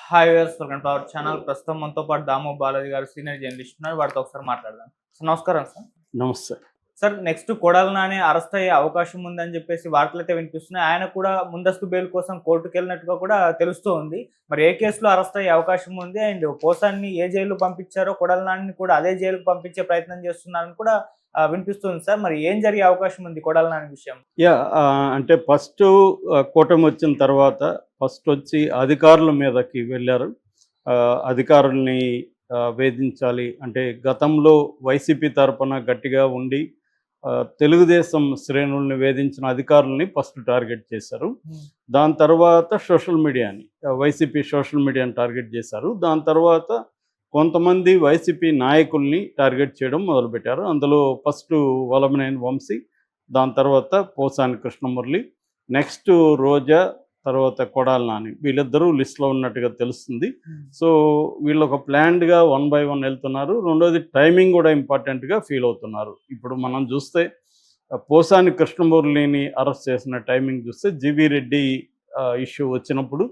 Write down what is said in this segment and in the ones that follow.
Hi viewers, welcome to our channel. ప్రస్తుతం మనతో పాటు దాము బాలాజీ గారు సీనియర్ జర్నలిస్ట్ ఉన్నారు. వారితో ఒకసారి మాట్లాడదాం. సార్ నమస్కారం సార్. నమస్తే. Sir, next Kodali Nani arrest అయ్యే అవకాశం ఉందని చెప్పేసి వార్తలైతే వినిపిస్తున్నాయి. ఆయన కూడా ముందస్తు బెయిల్ కోసం కోర్టుకు వెళ్ళినట్టుగా కూడా తెలుస్తూ ఉంది. మరి ఏ కేసులో అరెస్ట్ అయ్యే అవకాశం ఉంది, అండ్ పోసాన్ని ఏ జైలు పంపించారో కొడాలి నానిని కూడా అదే జైలుకు పంపించే ప్రయత్నం చేస్తున్నారని కూడా వినిపిస్తుంది సార్. మరి ఏం జరిగే అవకాశం ఉంది కొడాలి నాని విషయం? అంటే ఫస్ట్ కూటమి వచ్చిన తర్వాత ఫస్ట్ వచ్చి అధికారుల మీదకి వెళ్ళారు. అధికారుల్ని వేధించాలి అంటే గతంలో వైసీపీ తరపున గట్టిగా ఉండి తెలుగుదేశం శ్రేణుల్ని వేధించిన అధికారుల్ని ఫస్ట్ టార్గెట్ చేశారు. దాని తర్వాత సోషల్ మీడియాని వైసీపీ సోషల్ మీడియాని టార్గెట్ చేశారు. దాని తర్వాత కొంతమంది వైసీపీ నాయకుల్ని టార్గెట్ చేయడం మొదలుపెట్టారు. అందులో ఫస్ట్ వలమనేని వంశీ, దాని తర్వాత పోసాని కృష్ణమురళి, నెక్స్ట్ రోజా, తర్వాత కొడాలి నాని, వీళ్ళిద్దరూ లిస్ట్లో ఉన్నట్టుగా తెలుస్తుంది. సో వీళ్ళు ఒక ప్లాన్డ్గా 1 by 1 వెళ్తున్నారు. రెండోది టైమింగ్ కూడా ఇంపార్టెంట్గా ఫీల్ అవుతున్నారు. ఇప్పుడు మనం చూస్తే పోసాని కృష్ణమురళిని అరెస్ట్ చేసిన టైమింగ్ చూస్తే జీవీ రెడ్డి ఇష్యూ వచ్చినప్పుడు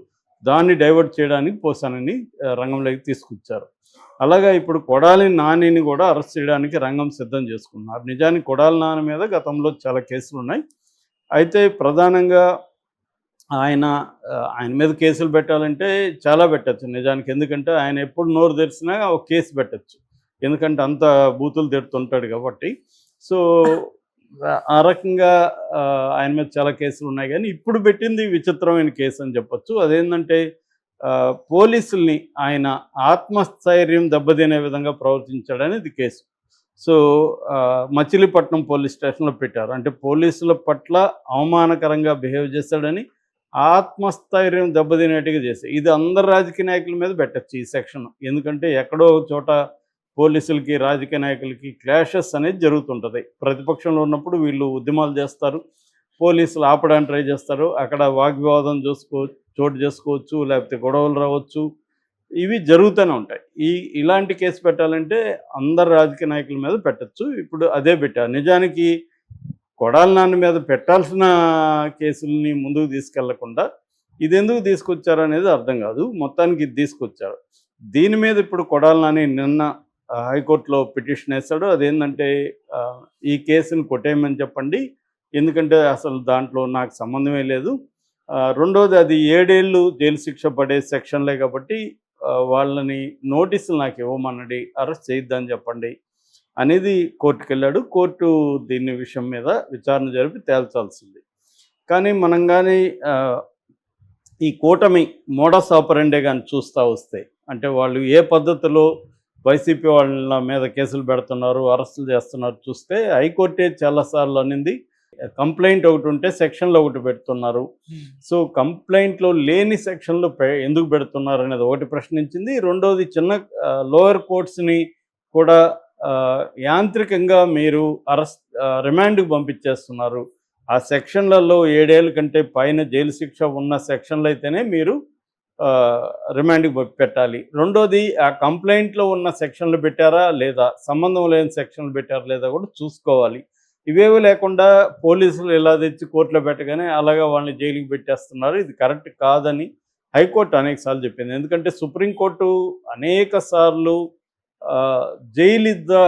దాన్ని డైవర్ట్ చేయడానికి పోసానిని రంగంలోకి తీసుకొచ్చారు. అలాగా ఇప్పుడు కొడాలి నానిని కూడా అరెస్ట్ చేయడానికి రంగం సిద్ధం చేసుకున్నారు. నిజానికి కొడాలి నాని మీద గతంలో చాలా కేసులు ఉన్నాయి. అయితే ప్రధానంగా ఆయన మీద కేసులు పెట్టాలంటే చాలా పెట్టచ్చు నిజానికి. ఎందుకంటే ఆయన ఎప్పుడు నోరు తెరిచినా ఒక కేసు పెట్టచ్చు, ఎందుకంటే అంత బూతులు తిడుతుంటాడు కాబట్టి. సో ఆ రకంగా ఆయన మీద చాలా కేసులు ఉన్నాయి. కానీ ఇప్పుడు పెట్టింది విచిత్రమైన కేసు అని చెప్పచ్చు. అదేంటంటే పోలీసుల్ని ఆయన ఆత్మస్థైర్యం దెబ్బతినే విధంగా ప్రవర్తించాడనేది కేసు. సో మచిలీపట్నం పోలీస్ స్టేషన్లో పెట్టారు. అంటే పోలీసుల పట్ల అవమానకరంగా బిహేవ్ చేశాడని, ఆత్మస్థైర్యం దెబ్బతినేట్టుగా చేశాడు. ఇది అందరు రాజకీయ నాయకుల మీద పెట్టచ్చు ఈ సెక్షన్. ఎందుకంటే ఎక్కడో చోట పోలీసులకి రాజకీయ నాయకులకి క్లాషెస్ అనేది జరుగుతుంటుంది. ప్రతిపక్షంలో ఉన్నప్పుడు వీళ్ళు ఉద్యమాలు చేస్తారు, పోలీసులు ఆపడానికి ట్రై చేస్తారు, అక్కడ వాగ్వివాదం చోటు చేసుకోవచ్చు, లేకపోతే గొడవలు రావచ్చు, ఇవి జరుగుతూనే ఉంటాయి. ఇలాంటి కేసు పెట్టాలంటే అందరు రాజకీయ నాయకుల మీద పెట్టచ్చు. ఇప్పుడు అదే పెట్టారు. నిజానికి కొడాలి నాని మీద పెట్టాల్సిన కేసుల్ని ముందుకు తీసుకెళ్లకుండా ఇదెందుకు తీసుకొచ్చారు అనేది అర్థం కాదు. మొత్తానికి ఇది తీసుకొచ్చారు. దీని మీద ఇప్పుడు కొడాలి నాని నిన్న హైకోర్టులో పిటిషన్ వేశాడు. అదేంటంటే ఈ కేసుని కొట్టేయమని చెప్పండి, ఎందుకంటే అసలు దాంట్లో నాకు సంబంధమే లేదు. రెండోది అది 7 ఏళ్ళు జైలు శిక్ష పడే సెక్షన్లే కాబట్టి వాళ్ళని నోటీసులు నాకు ఇవ్వమన్నది, అరెస్ట్ చేయొద్దని చెప్పండి అనేది కోర్టుకు వెళ్ళాడు. కోర్టు దీని విషయం మీద విచారణ జరిపి తేల్చాల్సింది. కానీ మనం కానీ ఈ కూటమి మోడస్ ఆపరెండే కానీ చూస్తూ వస్తే, అంటే వాళ్ళు ఏ పద్ధతిలో వైసీపీ వాళ్ళ మీద కేసులు పెడుతున్నారు, అరెస్టులు చేస్తున్నారు చూస్తే, హైకోర్టే చాలాసార్లు అనింది కంప్లైంట్ ఒకటి ఉంటే సెక్షన్లో ఒకటి పెడుతున్నారు. సో కంప్లైంట్లో లేని సెక్షన్లో ఎందుకు పెడుతున్నారు అనేది ఒకటి ప్రశ్నించింది. రెండోది చిన్న లోయర్ కోర్ట్స్ని కూడా యాంత్రికంగా మీరు రిమాండ్కి పంపించేస్తున్నారు. ఆ సెక్షన్లలో 7 ఏళ్ళ కంటే పైన జైలు శిక్ష ఉన్న సెక్షన్లు అయితేనే మీరు రిమాండ్కి పెట్టాలి. రెండోది ఆ కంప్లైంట్లో ఉన్న సెక్షన్లు పెట్టారా లేదా, సంబంధం లేని సెక్షన్లు పెట్టారా లేదా కూడా చూసుకోవాలి. ఇవేవి లేకుండా పోలీసులు ఇలా తెచ్చి కోర్టులో పెట్టగానే అలాగా వాళ్ళని జైలుకి పెట్టేస్తున్నారు. ఇది కరెక్ట్ కాదని హైకోర్టు అనేకసార్లు చెప్పింది. ఎందుకంటే సుప్రీంకోర్టు అనేక సార్లు jail is the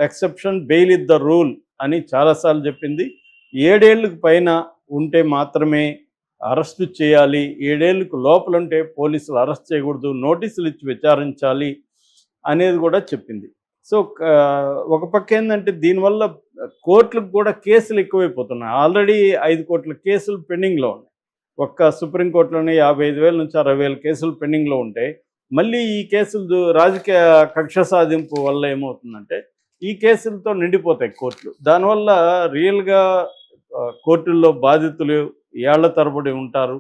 exception, bail is the rule అని చాలాసార్లు చెప్పింది. 7 ఏళ్ళకు పైన ఉంటే మాత్రమే అరెస్టు చేయాలి, 7 ఏళ్ళకు లోపల ఉంటే పోలీసులు అరెస్ట్ చేయకూడదు, నోటీసులు ఇచ్చి విచారించాలి అనేది కూడా చెప్పింది. సో ఒక పక్క ఏంటంటే దీనివల్ల కోర్టులకు కూడా కేసులు ఎక్కువైపోతున్నాయి. ఆల్రెడీ 5 కోట్ల కేసులు పెండింగ్లో ఉన్నాయి. ఒక్క సుప్రీంకోర్టులోనే 55,000 నుంచి 60,000 కేసులు పెండింగ్లో ఉంటాయి. మళ్ళీ ఈ కేసులు రాజకీయ కక్ష సాధింపు వల్ల ఏమవుతుందంటే ఈ కేసులతో నిండిపోతాయి కోర్టులు. దానివల్ల రియల్గా కోర్టుల్లో బాధితులు ఏళ్ల తరబడి ఉంటారు.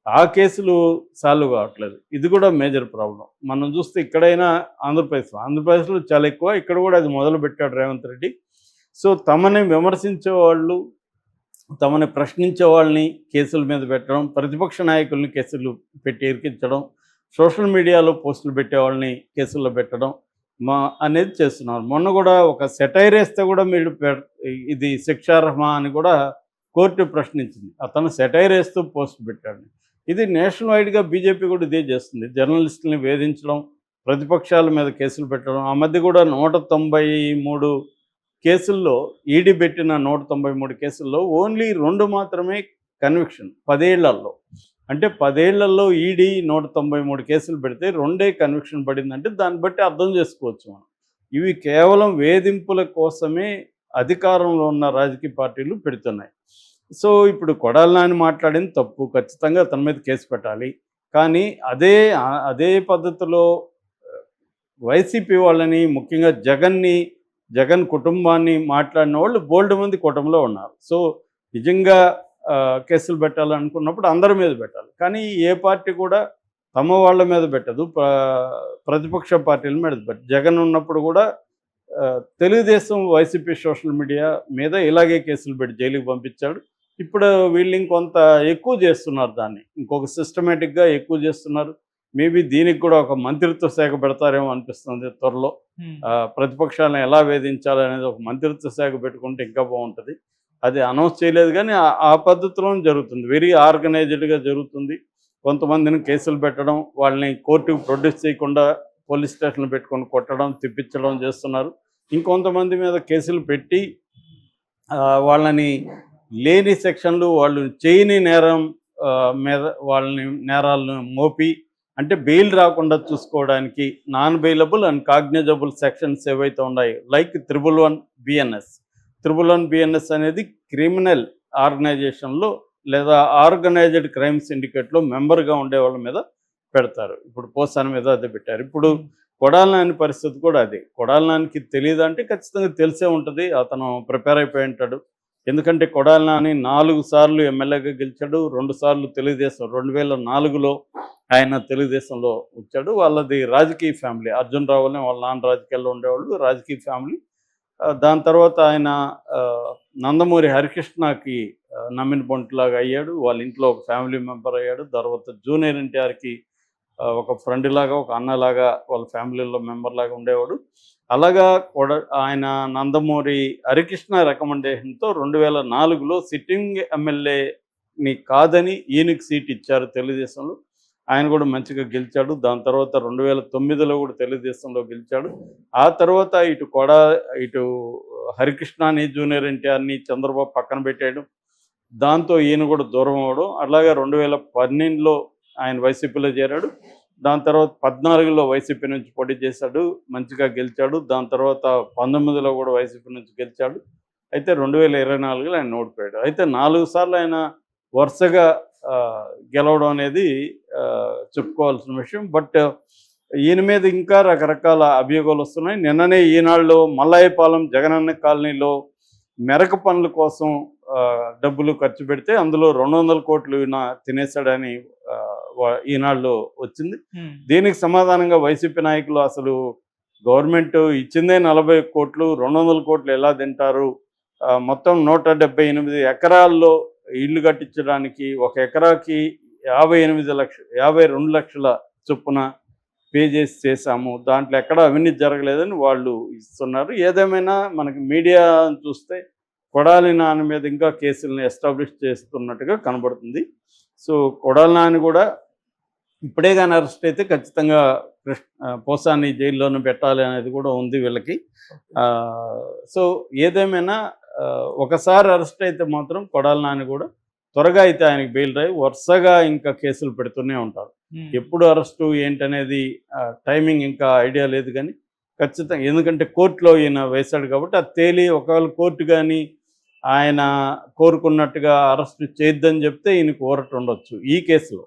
ఆ కేసులు సాల్వ్ కావట్లేదు. ఇది కూడా మేజర్ ప్రాబ్లం. మనం చూస్తే ఇక్కడైనా ఆంధ్రప్రదేశ్లో చాలా ఎక్కువ, ఇక్కడ కూడా అది మొదలుపెట్టాడు రేవంత్ రెడ్డి. సో తమని విమర్శించే వాళ్ళు, తమని ప్రశ్నించే వాళ్ళని కేసుల మీద పెట్టడం, ప్రతిపక్ష నాయకుల్ని కేసులు పెట్టి ఇరికించడం, సోషల్ మీడియాలో పోస్టులు పెట్టే వాళ్ళని కేసుల్లో పెట్టడం అనేది చేస్తున్నారు. మొన్న కూడా ఒక సెటైర్ వేస్తే కూడా మీరు ఇది శిక్షార్హమా అని కూడా కోర్టు ప్రశ్నించింది. అతను సెటైర్ వేస్తూ పోస్ట్ పెట్టాడు. ఇది నేషనల్ వైడ్గా బీజేపీ కూడా ఇదే చేస్తుంది. జర్నలిస్టులని వేధించడం, ప్రతిపక్షాల మీద కేసులు పెట్టడం. ఆ మధ్య కూడా 193 కేసుల్లో ఈడీ పెట్టిన 193 కేసుల్లో ఓన్లీ 2 మాత్రమే కన్విక్షన్ 10 ఏళ్లలో. అంటే 10 ఏళ్లలో ఈడీ 193 కేసులు పెడితే 2 కన్విక్షన్ పడిందంటే దాన్ని బట్టి అర్థం చేసుకోవచ్చు మనం. ఇవి కేవలం వేధింపుల కోసమే అధికారంలో ఉన్న రాజకీయ పార్టీలు పెడుతున్నాయి. సో ఇప్పుడు కొడాలి నాని మాట్లాడింది తప్పు, ఖచ్చితంగా అతని మీద కేసు పెట్టాలి. కానీ అదే పద్ధతిలో వైసీపీ వాళ్ళని, ముఖ్యంగా జగన్ కుటుంబాన్ని మాట్లాడిన వాళ్ళు బోల్డ్ మంది కూటమిలో ఉన్నారు. సో నిజంగా కేసులు పెట్టాలనుకున్నప్పుడు అందరి మీద పెట్టాలి. కానీ ఏ పార్టీ కూడా తమ వాళ్ళ మీద పెట్టదు, ప్రతిపక్ష పార్టీల మీద పెట్టదు. జగన్ ఉన్నప్పుడు కూడా తెలుగుదేశం వైసీపీ సోషల్ మీడియా మీద ఇలాగే కేసులు పెట్టి జైలుకి పంపించాడు. ఇప్పుడు వీళ్ళు ఇంకొంత ఎక్కువ చేస్తున్నారు, దాన్ని ఇంకొక సిస్టమేటిక్గా ఎక్కువ చేస్తున్నారు. మేబీ దీనికి కూడా ఒక మంత్రిత్వ శాఖ పెడతారేమో అనిపిస్తుంది త్వరలో. ప్రతిపక్షాలను ఎలా వేధించాలనేది ఒక మంత్రిత్వ శాఖ పెట్టుకుంటే ఇంకా బాగుంటుంది. అది అనౌన్స్ చేయలేదు కానీ ఆ పద్ధతిలోనే జరుగుతుంది. వెరీ ఆర్గనైజ్డ్గా జరుగుతుంది. కొంతమందిని కేసులు పెట్టడం, వాళ్ళని కోర్టుకు ప్రొడ్యూస్ చేయకుండా పోలీస్ స్టేషన్లు పెట్టుకొని కొట్టడం, తిప్పించడం చేస్తున్నారు. ఇంకొంతమంది మీద కేసులు పెట్టి వాళ్ళని లేని సెక్షన్లు, వాళ్ళు చేయని నేరం మీద వాళ్ళని నేరాలను మోపి, అంటే బెయిల్ రాకుండా చూసుకోవడానికి non bailable and cognisable sections ఏవైతే ఉన్నాయో, లైక్ 111 BNS. 111 BNS అనేది క్రిమినల్ ఆర్గనైజేషన్లో లేదా ఆర్గనైజ్డ్ క్రైమ్ సిండికేట్లో మెంబర్గా ఉండే వాళ్ళ మీద పెడతారు. ఇప్పుడు పోసాని మీద అదే పెట్టారు. ఇప్పుడు కొడాలి నాని పరిస్థితి కూడా అదే. కొడాలి నానికి తెలియదు అంటే ఖచ్చితంగా తెలిసే ఉంటుంది, అతను ప్రిపేర్ అయిపోయి ఉంటాడు. ఎందుకంటే కొడాలి నాని 4 సార్లు ఎమ్మెల్యేగా గెలిచాడు, 2 సార్లు తెలుగుదేశం 2004లో ఆయన తెలుగుదేశంలో వచ్చాడు. వాళ్ళది రాజకీయ ఫ్యామిలీ. అర్జున్ రావు అని వాళ్ళ నాన్న రాజకీయాల్లో ఉండేవాళ్ళు, రాజకీయ ఫ్యామిలీ. దాని తర్వాత ఆయన నందమూరి హరికృష్ణకి నమ్మిన పొంటిలాగా అయ్యాడు, వాళ్ళ ఇంట్లో ఒక ఫ్యామిలీ మెంబర్ అయ్యాడు. తర్వాత జూనియర్ ఎన్టీఆర్కి ఒక ఫ్రెండ్ లాగా, ఒక అన్నలాగా వాళ్ళ ఫ్యామిలీలో మెంబర్ లాగా ఉండేవాడు. అలాగా ఆయన నందమూరి హరికృష్ణ రికమెండేషన్తో 2004లో సిట్టింగ్ ఎమ్మెల్యేని కాదని ఈయనకి సీట్ ఇచ్చారు తెలుగుదేశంలో. ఆయన కూడా మంచిగా గెలిచాడు. దాని తర్వాత 2009లో కూడా తెలుగుదేశంలో గెలిచాడు. ఆ తర్వాత ఇటు హరికృష్ణని, జూనియర్ ఎన్టీఆర్ని చంద్రబాబు పక్కన పెట్టాడు. దాంతో ఈయన కూడా దూరం అవ్వడం. అలాగే 2012లో ఆయన వైసీపీలో చేరాడు. దాని తర్వాత 14లో వైసీపీ నుంచి పోటీ చేశాడు, మంచిగా గెలిచాడు. దాని తర్వాత 19లో కూడా వైసీపీ నుంచి గెలిచాడు. అయితే 2024లో ఆయన ఓడిపోయాడు. అయితే 4 సార్లు ఆయన వరుసగా గెలవడం అనేది చెప్పుకోవాల్సిన విషయం. బట్ ఈయన మీద ఇంకా రకరకాల అభియోగాలు వస్తున్నాయి. నిన్ననే ఈనాడులో మల్లాయపాలెం జగనన్న కాలనీలో మెరక పనుల కోసం డబ్బులు ఖర్చు పెడితే అందులో 200 కోట్లు ఈయన తినేశాడని ఈనాడులో వచ్చింది. దీనికి సమాధానంగా వైసీపీ నాయకులు అసలు గవర్నమెంట్ ఇచ్చిందే 40 కోట్లు, 200 కోట్లు ఎలా తింటారు, మొత్తం 178 ఎకరాల్లో ఇల్లు కట్టించడానికి ఒక ఎకరాకి 52 లక్షల చొప్పున పే చేసాము, దాంట్లో ఎక్కడ అవినీతి జరగలేదని వాళ్ళు ఇస్తున్నారు. ఏదేమైనా మనకి మీడియా చూస్తే కొడాలి నాని మీద ఇంకా కేసులను ఎస్టాబ్లిష్ చేస్తున్నట్టుగా కనబడుతుంది. సో కొడాలి నాని కూడా ఇప్పుడే కానీ అరెస్ట్ అయితే ఖచ్చితంగా పోసాని జైల్లోనే పెట్టాలి అనేది కూడా ఉంది వీళ్ళకి. సో ఏదేమైనా ఒకసారి అరెస్ట్ అయితే మాత్రం కొడాలి నాని కూడా త్వరగా అయితే ఆయనకి బెయిల్ రాయి వరుసగా ఇంకా కేసులు పెడుతూనే ఉంటారు. ఎప్పుడు అరెస్టు ఏంటనేది టైమింగ్ ఇంకా ఐడియా లేదు, కానీ ఖచ్చితంగా ఎందుకంటే కోర్టులో ఈయన వేశాడు కాబట్టి అది తేలి ఒకవేళ కోర్టు కానీ ఆయన కోరుకున్నట్టుగా అరెస్ట్ చేయొద్దని చెప్తే ఈయనకు ఊరట ఉండొచ్చు ఈ కేసులో.